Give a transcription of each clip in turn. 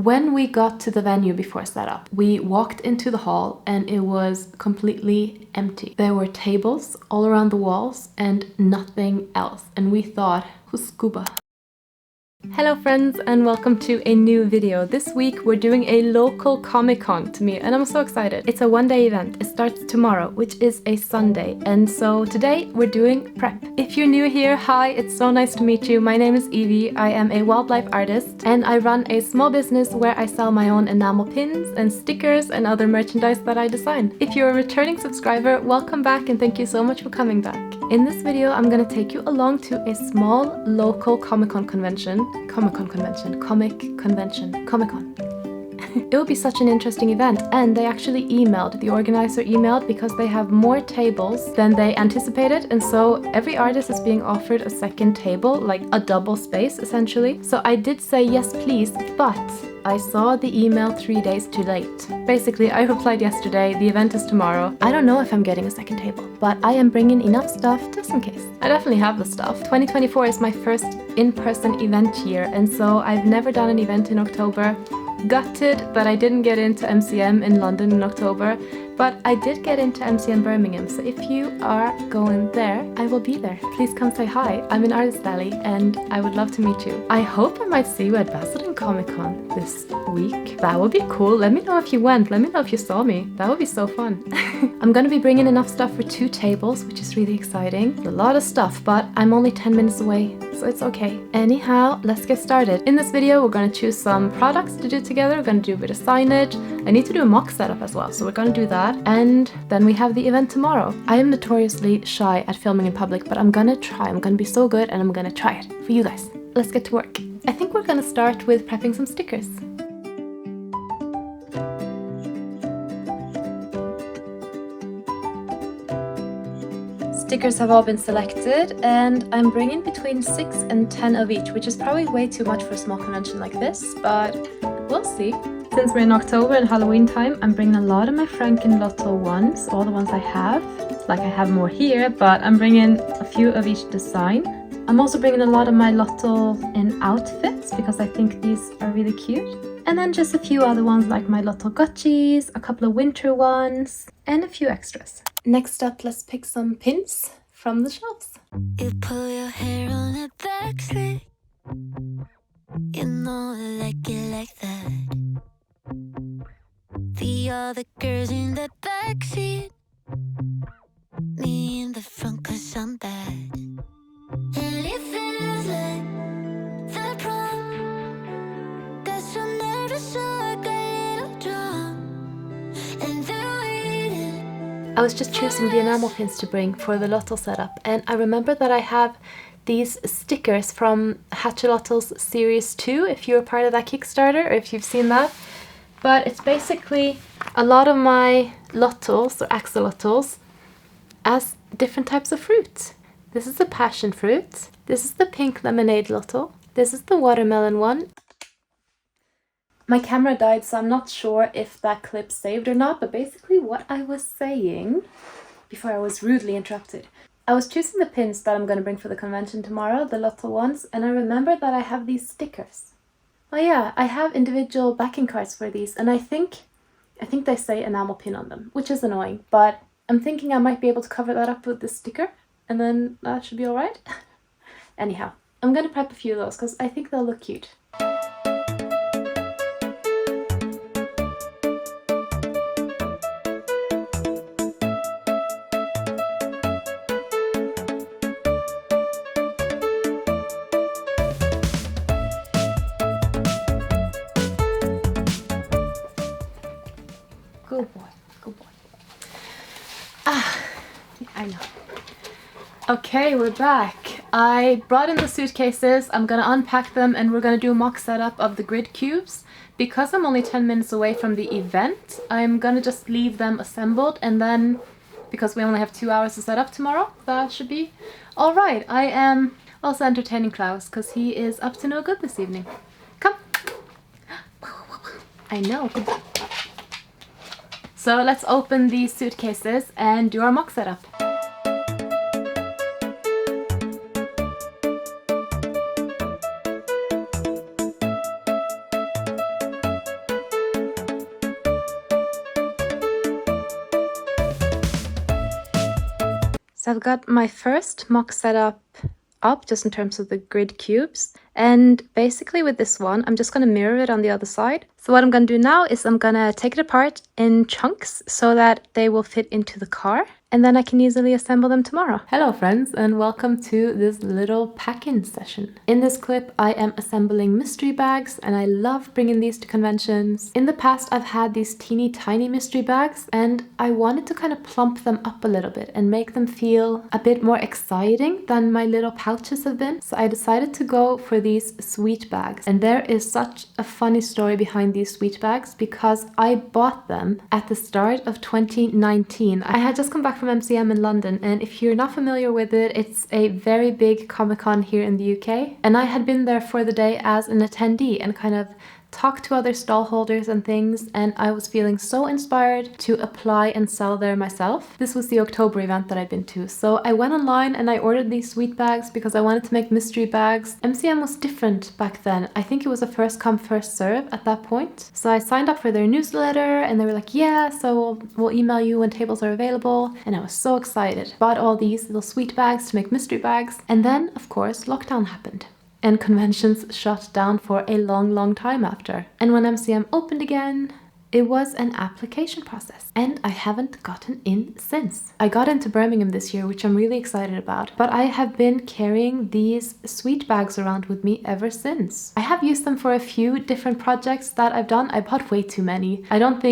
When we got to the venue before setup, we walked into the hall and it was completely empty. There were tables all around the walls and nothing else. And we thought, who's scuba? Hello friends and welcome to a new video. This week we're doing a local Comic Con to me and I'm so excited. It's a one-day event. It starts tomorrow, which is a Sunday, and so today we're doing prep. If you're new here, hi, it's so nice to meet you. My name is Evie. I am a wildlife artist and I run a small business where I sell my own enamel pins and stickers and other merchandise that I design. If you're a returning subscriber, welcome back and thank you so much for coming back. In this video, I'm gonna take you along to a small local Comic-Con convention. Comic-Con. It will be such an interesting event, and they actually emailed, the organizer emailed, because they have more tables than they anticipated, and so every artist is being offered a second table, like a double space essentially. So I did say yes please, but I saw the email 3 days too late. Basically, I replied yesterday, the event is tomorrow. I don't know if I'm getting a second table, but I am bringing enough stuff just in case. I definitely have the stuff. 2024 is my first in-person event year, and so I've never done an event in October. Gutted that I didn't get into MCM in London in October, but I did get into MCM Birmingham, so if you are going there, I will be there. Please come say hi. I'm in Artist Alley and I would love to meet you. I hope I might see you at Basildon Comic Con this week. That would be cool. Let me know if you went. Let me know if you saw me. That would be so fun. I'm gonna be bringing enough stuff for 2 tables, which is really exciting. A lot of stuff, but I'm only 10 minutes away, so it's okay. Anyhow, let's get started. In this video, we're gonna choose some products to do together. We're gonna do a bit of signage. I need to do a mock setup as well, so we're gonna do that. And then we have the event tomorrow. I am notoriously shy at filming in public, but I'm gonna try. I'm gonna be so good and I'm gonna try it for you guys. Let's get to work. I think we're gonna start with prepping some stickers. Stickers have all been selected and I'm bringing between 6 and 10 of each, which is probably way too much for a small convention like this, but we'll see. Since we're in October and Halloween time, I'm bringing a lot of my Franken Lotto ones, all the ones I have. Like I have more here, but I'm bringing a few of each design. I'm also bringing a lot of my Lotto in outfits because I think these are really cute. And then just a few other ones like my Lotto Gotchis, a couple of winter ones, and a few extras. Next up, let's pick some pins from the shelves. You pull your hair on a back slick. You know I like it like that. The other girls in the backseat, me in the front 'cause I'm bad. And it feels like the prom. Got so nervous so I got a little drunk. And they're waiting. I was just choosing the enamel pins to bring for the Lotto setup, and I remember that I have these stickers from Hatchelotto's Series 2, if you're part of that Kickstarter or if you've seen that. But it's basically a lot of my lottos or axolotls as different types of fruit. This is the passion fruit. This is the pink lemonade lotto. This is the watermelon one. My camera died, so I'm not sure if that clip saved or not, but basically what I was saying before I was rudely interrupted. I was choosing the pins that I'm going to bring for the convention tomorrow, the Lotto ones, and I remember that I have these stickers. Oh yeah, I have individual backing cards for these, and I think they say enamel pin on them, which is annoying, but I'm thinking I might be able to cover that up with this sticker, and then that should be alright. Anyhow, I'm going to prep a few of those because I think they'll look cute. Good boy, good boy. I know. Okay, we're back. I brought in the suitcases. I'm gonna unpack them and we're gonna do a mock setup of the grid cubes. Because I'm only 10 minutes away from the event, I'm gonna just leave them assembled, and then, because we only have 2 hours to set up tomorrow, that should be alright. I am also entertaining Klaus, because he is up to no good this evening. Come! I know, good boy. So let's open these suitcases and do our mock setup. So I've got my first mock setup up just in terms of the grid cubes. And basically with this one, I'm just going to mirror it on the other side. So what I'm going to do now is I'm going to take it apart in chunks so that they will fit into the car. And then I can easily assemble them tomorrow. Hello friends, and welcome to this little pack-in session. In this clip, I am assembling mystery bags, and I love bringing these to conventions. In the past, I've had these teeny tiny mystery bags, and I wanted to kind of plump them up a little bit and make them feel a bit more exciting than my little pouches have been. So I decided to go for these sweet bags. And there is such a funny story behind these sweet bags because I bought them at the start of 2019. I had just come back from MCM in London, and if you're not familiar with it, it's a very big Comic Con here in the UK, and I had been there for the day as an attendee and kind of talked to other stall holders and things, and I was feeling so inspired to apply and sell there myself. This was the October event that I'd been to, so I went online and I ordered these sweet bags because I wanted to make mystery bags. MCM was different back then. I think it was a first come first serve at that point. So I signed up for their newsletter and they were like, yeah, so we'll email you when tables are available, and I was so excited. Bought all these little sweet bags to make mystery bags, and then of course lockdown happened. And conventions shut down for a long time after. And when MCM opened again, it was an application process. And I haven't gotten in since. I got into Birmingham this year, which I'm really excited about. But I have been carrying these sweet bags around with me ever since. I have used them for a few different projects that I've done. I bought way too many. I don't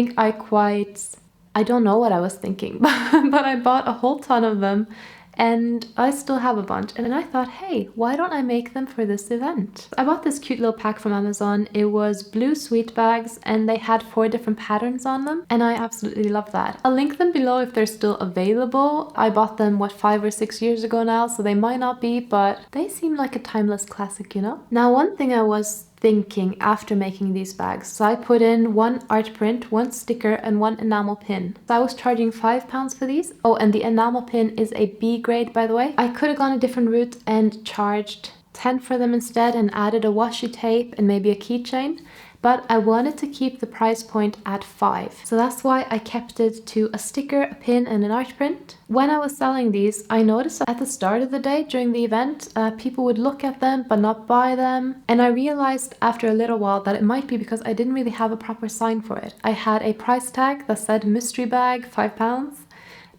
know what I was thinking, but I bought a whole ton of them. And I still have a bunch, and then I thought, hey, why don't I make them for this event? I bought this cute little pack from Amazon. It was blue sweet bags, and they had 4 different patterns on them, and I absolutely love that. I'll link them below if they're still available. I bought them, 5 or 6 years ago now, so they might not be, but they seem like a timeless classic, you know? Now, one thing I was thinking after making these bags. So I put in 1 art print, 1 sticker, and 1 enamel pin. So I was charging £5 for these. Oh, and the enamel pin is a B grade, by the way. I could have gone a different route and charged 10 for them instead and added a washi tape and maybe a keychain, but I wanted to keep the price point at 5. So that's why I kept it to a sticker, a pin, and an art print. When I was selling these, I noticed at the start of the day during the event, people would look at them but not buy them. And I realized after a little while that it might be because I didn't really have a proper sign for it. I had a price tag that said mystery bag, £5,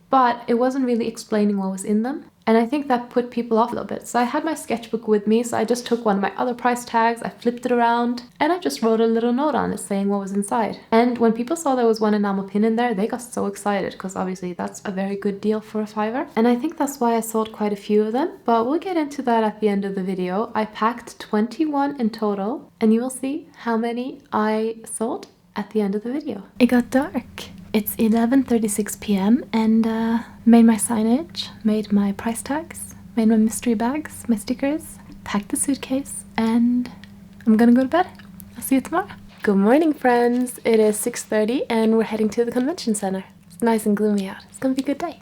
but it wasn't really explaining what was in them. And I think that put people off a little bit. So I had my sketchbook with me, so I just took one of my other price tags, I flipped it around, and I just wrote a little note on it saying what was inside. And when people saw there was 1 enamel pin in there, they got so excited because obviously that's a very good deal for a £5. And I think that's why I sold quite a few of them, but we'll get into that at the end of the video. I packed 21 in total, and you will see how many I sold at the end of the video. It got dark. It's 11:36 p.m. and made my signage, made my price tags, made my mystery bags, my stickers, packed the suitcase, and I'm gonna go to bed. I'll see you tomorrow. Good morning, friends. It is 6:30 and we're heading to the convention center. It's nice and gloomy out. It's gonna be a good day.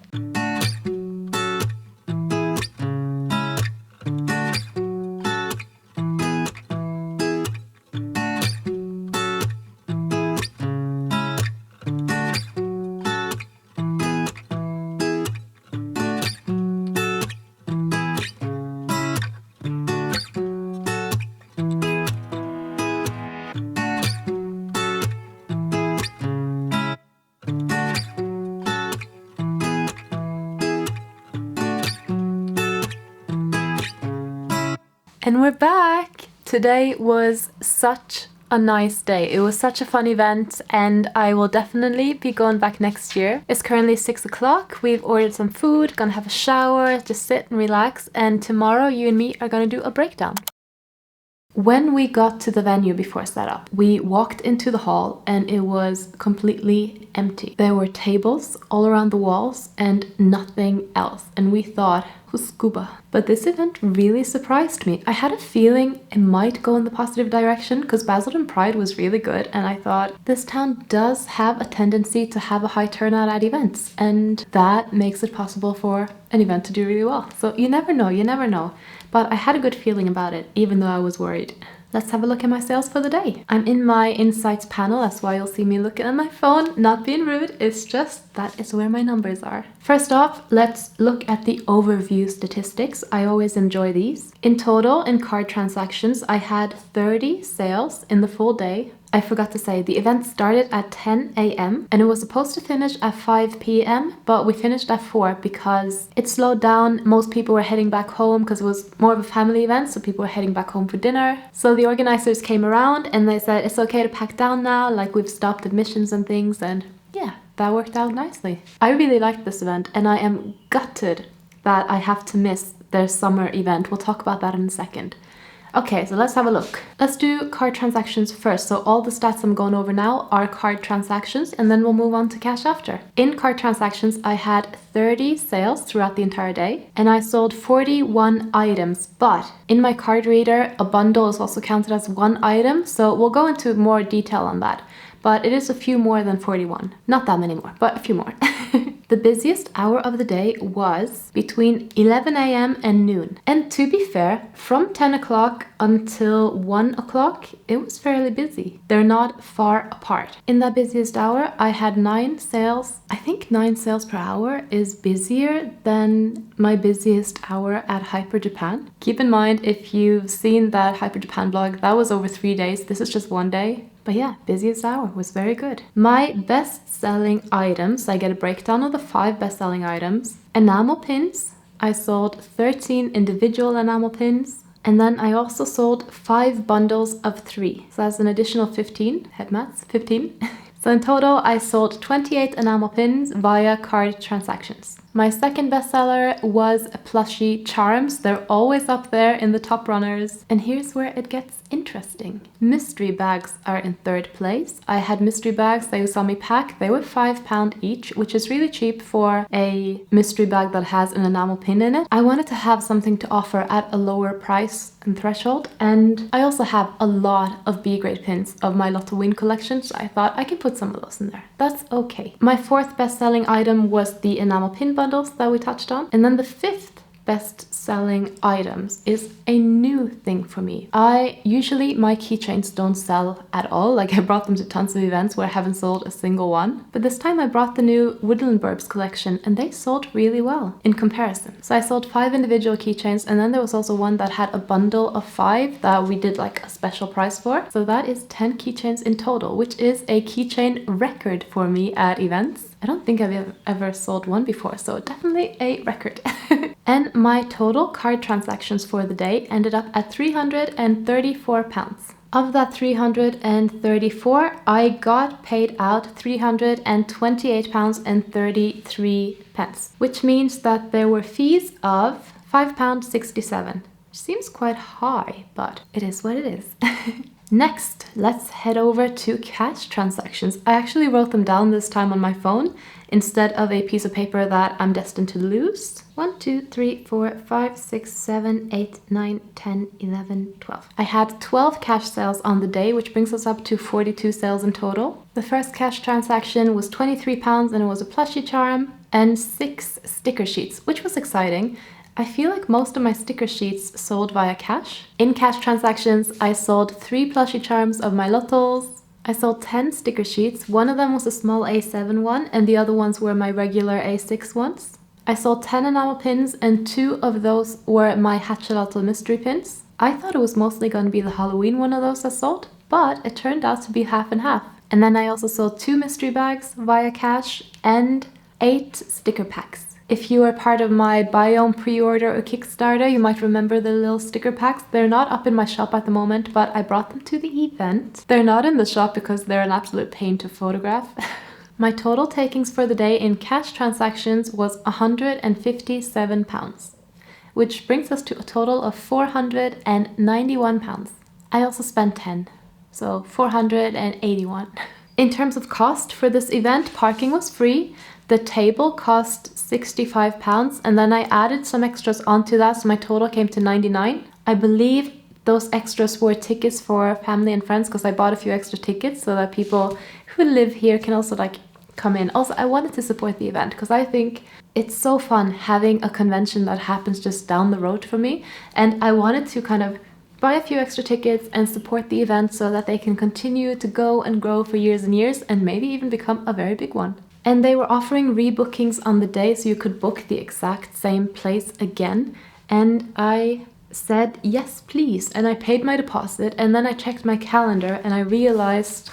And we're back! Today was such a nice day. It was such a fun event, and I will definitely be going back next year. It's currently 6 o'clock. We've ordered some food, gonna have a shower, just sit and relax, and tomorrow you and me are gonna do a breakdown. When we got to the venue before setup, we walked into the hall and it was completely empty. There were tables all around the walls and nothing else. And we thought, who's scuba? But this event really surprised me. I had a feeling it might go in the positive direction because Basildon Pride was really good, and I thought this town does have a tendency to have a high turnout at events, and that makes it possible for an event to do really well. So you never know, you never know. But I had a good feeling about it, even though I was worried. Let's have a look at my sales for the day. I'm in my insights panel, that's why you'll see me looking at my phone. Not being rude, it's just that is where my numbers are. First off, let's look at the overview statistics. I always enjoy these. In total, in card transactions, I had 30 sales in the full day. I forgot to say, the event started at 10 a.m. and it was supposed to finish at 5 p.m. but we finished at 4 because it slowed down. Most people were heading back home because it was more of a family event, so people were heading back home for dinner. So the organizers came around and they said it's okay to pack down now, like we've stopped admissions and things, and yeah, that worked out nicely. I really liked this event and I am gutted that I have to miss their summer event. We'll talk about that in a second. Okay, so let's have a look. Let's do card transactions first. So all the stats I'm going over now are card transactions, and then we'll move on to cash after. In card transactions, I had 30 sales throughout the entire day, and I sold 41 items. But in my card reader, a bundle is also counted as one item, so we'll go into more detail on that. But it is a few more than 41. Not that many more, but a few more. The busiest hour of the day was between 11 a.m. and noon. And to be fair, from 10 o'clock until 1 o'clock, it was fairly busy. They're not far apart. In that busiest hour, I had 9 sales. I think 9 sales per hour is busier than my busiest hour at Hyper Japan. Keep in mind, if you've seen that Hyper Japan blog, that was over 3 days. This is just 1 day. But yeah, busiest hour was very good. My best-selling items, I get a breakdown of the 5 best-selling items. Enamel pins, I sold 13 individual enamel pins. And then I also sold 5 bundles of 3. So that's an additional 15, head maths, 15. So in total, I sold 28 enamel pins via card transactions. My second bestseller was plushie charms. They're always up there in the top runners. And here's where it gets interesting. Mystery bags are in third place. I had mystery bags that you saw me pack. They were £5 each, which is really cheap for a mystery bag that has an enamel pin in it. I wanted to have something to offer at a lower price and threshold. And I also have a lot of B-grade pins of my Lotto Win collection, so I thought I could put some of those in there. That's okay. My fourth best-selling item was the enamel pin bundles that we touched on. And then the fifth best-selling items is a new thing for me. Usually my keychains don't sell at all. Like, I brought them to tons of events where I haven't sold a single one. But this time I brought the new Woodland Burbs collection and they sold really well in comparison. So I sold 5 individual keychains, and then there was also one that had a bundle of 5 that we did like a special price for. So that is 10 keychains in total, which is a keychain record for me at events. I don't think I've ever sold one before, so definitely a record. And my total card transactions for the day ended up at £334. Of that 334, I got paid out £328.33, which means that there were fees of £5.67, which seems quite high, but it is what it is. Next, let's head over to cash transactions. I actually wrote them down this time on my phone instead of a piece of paper that I'm destined to lose. 1, 2, 3, 4, 5, 6, 7, 8, 9, 10, 11, 12. I had 12 cash sales on the day, which brings us up to 42 sales in total. The first cash transaction was £23 and it was a plushie charm and 6 sticker sheets, which was exciting. I feel like most of my sticker sheets sold via cash. In cash transactions, I sold 3 plushie charms of my Lottos. I sold 10 sticker sheets. One of them was a small A7 one, and the other ones were my regular A6 ones. I sold 10 enamel pins, and 2 of those were my Hatchelotto mystery pins. I thought it was mostly going to be the Halloween one of those I sold, but it turned out to be half and half. And then I also sold 2 mystery bags via cash and 8 sticker packs. If you are part of my Biome pre-order or Kickstarter, you might remember the little sticker packs. They're not up in my shop at the moment, but I brought them to the event. They're not in the shop because they're an absolute pain to photograph. My total takings for the day in cash transactions was £157, which brings us to a total of £491. I also spent 10, so 481. In terms of cost for this event, parking was free. The table cost £65, and then I added some extras onto that, so my total came to 99. I believe those extras were tickets for family and friends, because I bought a few extra tickets so that people who live here can also like come in. Also, I wanted to support the event because I think it's so fun having a convention that happens just down the road from me, and I wanted to kind of buy a few extra tickets and support the event so that they can continue to go and grow for years and years and maybe even become a very big one. And they were offering rebookings on the day so you could book the exact same place again. And I said, yes, please. And I paid my deposit, and then I checked my calendar and I realized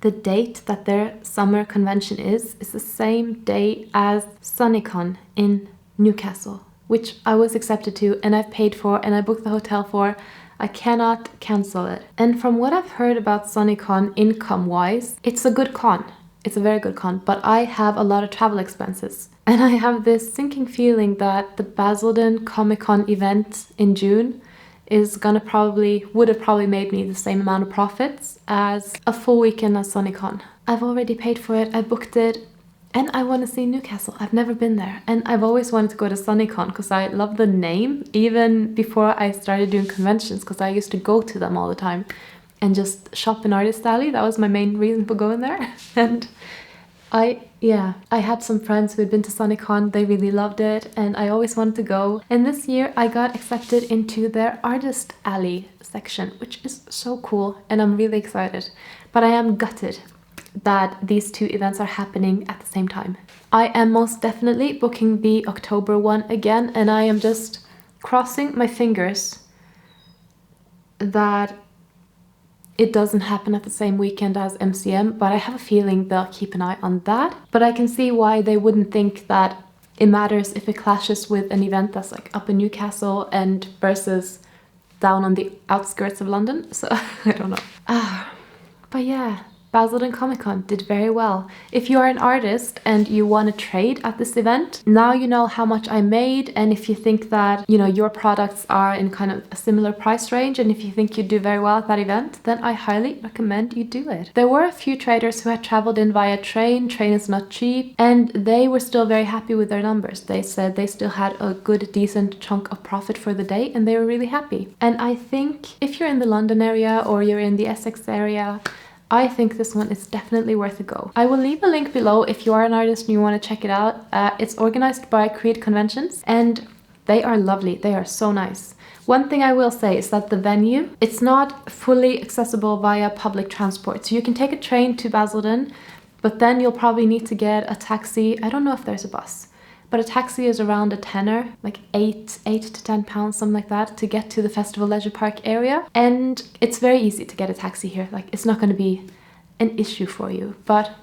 the date that their summer convention is the same day as SunnyCon in Newcastle, which I was accepted to and I've paid for and I booked the hotel for. I cannot cancel it. And from what I've heard about SunnyCon income-wise, it's a good con. It's a very good con, but I have a lot of travel expenses. And I have this sinking feeling that the Basildon Comic Con event in June is would have probably made me the same amount of profits as a full weekend at SunnyCon. I've already paid for it, I booked it, and I want to see Newcastle. I've never been there, and I've always wanted to go to SunnyCon because I love the name, even before I started doing conventions, because I used to go to them all the time and just shop in Artist Alley. That was my main reason for going there. And I had some friends who had been to SunnyCon, they really loved it, and I always wanted to go. And this year I got accepted into their Artist Alley section, which is so cool, and I'm really excited. But I am gutted that these two events are happening at the same time. I am most definitely booking the October one again, and I am just crossing my fingers that it doesn't happen at the same weekend as MCM, but I have a feeling they'll keep an eye on that. But I can see why they wouldn't think that it matters if it clashes with an event that's like up in Newcastle and versus down on the outskirts of London. So I don't know. But yeah, Basildon Comic Con did very well. If you are an artist and you want to trade at this event, now you know how much I made, and if you think that, you know, your products are in kind of a similar price range, and if you think you do very well at that event, then I highly recommend you do it. There were a few traders who had traveled in via train. Train is not cheap, and they were still very happy with their numbers. They said they still had a good, decent chunk of profit for the day, and they were really happy. And I think if you're in the London area or you're in the Essex area, I think this one is definitely worth a go. I will leave a link below if you are an artist and you want to check it out. It's organized by Create Conventions, and they are lovely. They are so nice. One thing I will say is that the venue, it's not fully accessible via public transport. So you can take a train to Basildon, but then you'll probably need to get a taxi. I don't know if there's a bus, but a taxi is around a tenner, like 8 to 10 pounds, something like that, to get to the Festival Leisure Park area. And it's very easy to get a taxi here. Like, it's not going to be an issue for you, but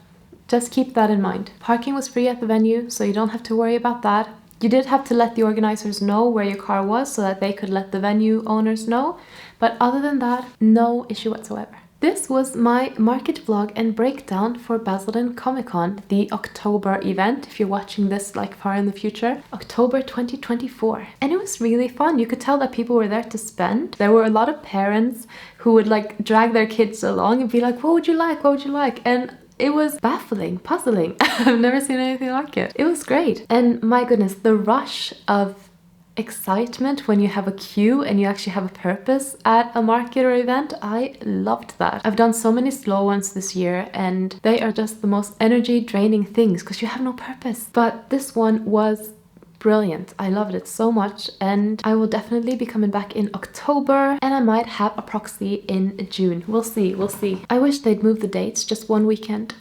just keep that in mind. Parking was free at the venue, so you don't have to worry about that. You did have to let the organizers know where your car was so that they could let the venue owners know. But other than that, no issue whatsoever. This was my market vlog and breakdown for Basildon Comic Con, the October event, if you're watching this like far in the future, October 2024. And it was really fun. You could tell that people were there to spend. There were a lot of parents who would like drag their kids along and be like, what would you like? What would you like? And it was baffling, puzzling. I've never seen anything like it. It was great. And my goodness, the rush of excitement when you have a queue and you actually have a purpose at a market or event, I loved that. I've done so many slow ones this year and they are just the most energy draining things because you have no purpose. But this one was brilliant. I loved it so much, and I will definitely be coming back in October, and I might have a proxy in June. We'll see, we'll see. I wish they'd move the dates just one weekend.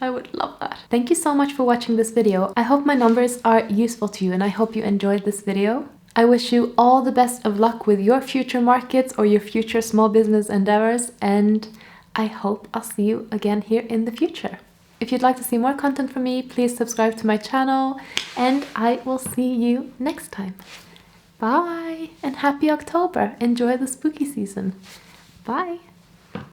I would love that. Thank you so much for watching this video. I hope my numbers are useful to you, and I hope you enjoyed this video. I wish you all the best of luck with your future markets or your future small business endeavors, and I hope I'll see you again here in the future. If you'd like to see more content from me, please subscribe to my channel, and I will see you next time. Bye, and happy October. Enjoy the spooky season. Bye.